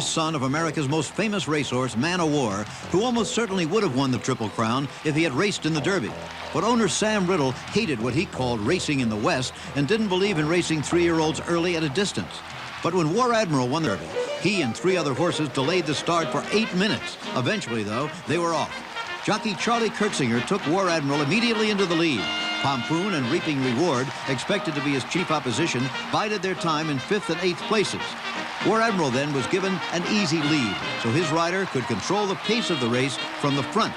Son of America's most famous racehorse, Man o' War, who almost certainly would have won the Triple Crown if he had raced in the Derby. But owner Sam Riddle hated what he called racing in the West and didn't believe in racing three-year-olds early at a distance. But when War Admiral won the Derby, he and three other horses delayed the start for 8 minutes. Eventually, though, they were off. Jockey Charlie Kurtzinger took War Admiral immediately into the lead. Pompoon and Reaping Reward, expected to be his chief opposition, bided their time in 5th and 8th places. War Admiral then was given an easy lead, so his rider could control the pace of the race from the front.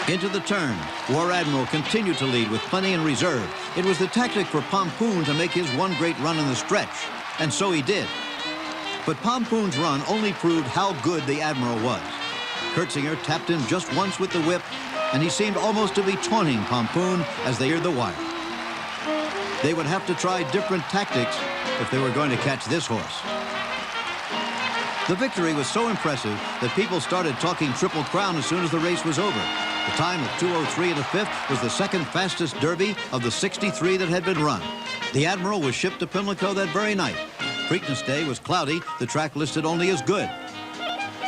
Into the turn, War Admiral continued to lead with plenty in reserve. It was the tactic for Pompoon to make his one great run in the stretch, and so he did. But Pompoon's run only proved how good the Admiral was. Kurtzinger tapped him just once with the whip, and he seemed almost to be taunting Pompoon as they neared the wire. They would have to try different tactics if they were going to catch this horse. The victory was so impressive that people started talking Triple Crown as soon as the race was over. The time of 2:03 and a fifth was the second fastest Derby of the 63 that had been run. The Admiral was shipped to Pimlico that very night. Preakness Day was cloudy, the track listed only as good.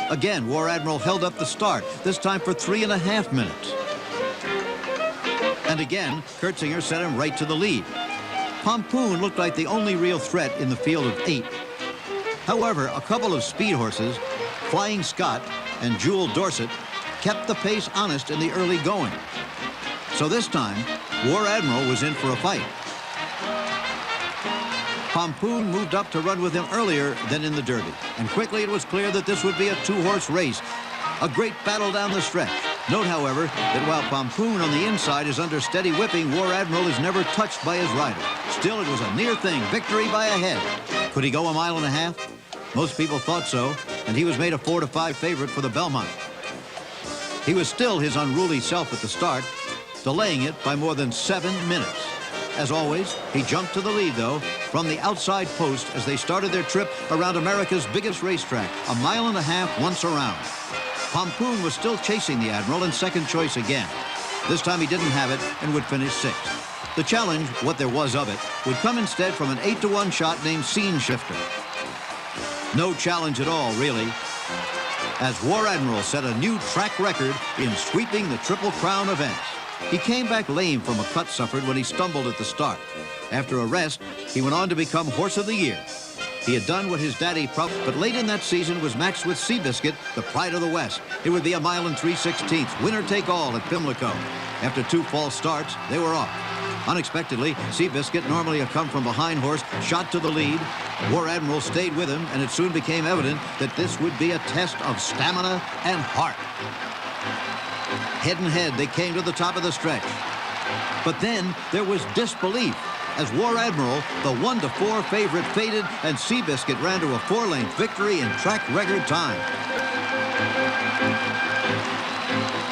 Again, War Admiral held up the start, this time for 3.5 minutes. And again, Kurtzinger set him right to the lead. Pompoon looked like the only real threat in the field of 8. However, a couple of speed horses, Flying Scott and Jewel Dorset, kept the pace honest in the early going. So this time, War Admiral was in for a fight. Pompoon moved up to run with him earlier than in the Derby, and quickly it was clear that this would be a two-horse race. A great battle down the stretch. Note, however, that while Pompoon on the inside is under steady whipping, War Admiral is never touched by his rider. Still, it was a near thing, victory by a head. Could he go 1.5 miles? Most people thought so, and he was made a 4-5 favorite for the Belmont. He was still his unruly self at the start, delaying it by more than 7 minutes. As always, he jumped to the lead, though, from the outside post as they started their trip around America's biggest racetrack, 1.5 miles once around. Pompoon was still chasing the Admiral in second choice again. This time he didn't have it and would finish 6th. The challenge, what there was of it, would come instead from an 8-to-1 shot named Scene Shifter. No challenge at all, really, as War Admiral set a new track record in sweeping the Triple Crown events. He came back lame from a cut suffered when he stumbled at the start. After a rest, he went on to become Horse of the Year. He had done what his daddy promised, but late in that season was matched with Seabiscuit, the pride of the West. It would be 1 3/16, winner take all at Pimlico. After 2 false starts, they were off. Unexpectedly, Seabiscuit, normally a come-from-behind horse, shot to the lead. War Admiral stayed with him, and it soon became evident that this would be a test of stamina and heart. Head and head, they came to the top of the stretch. But then there was disbelief as War Admiral, the 1-4 favorite, faded, and Seabiscuit ran to a 4-length victory in track record time.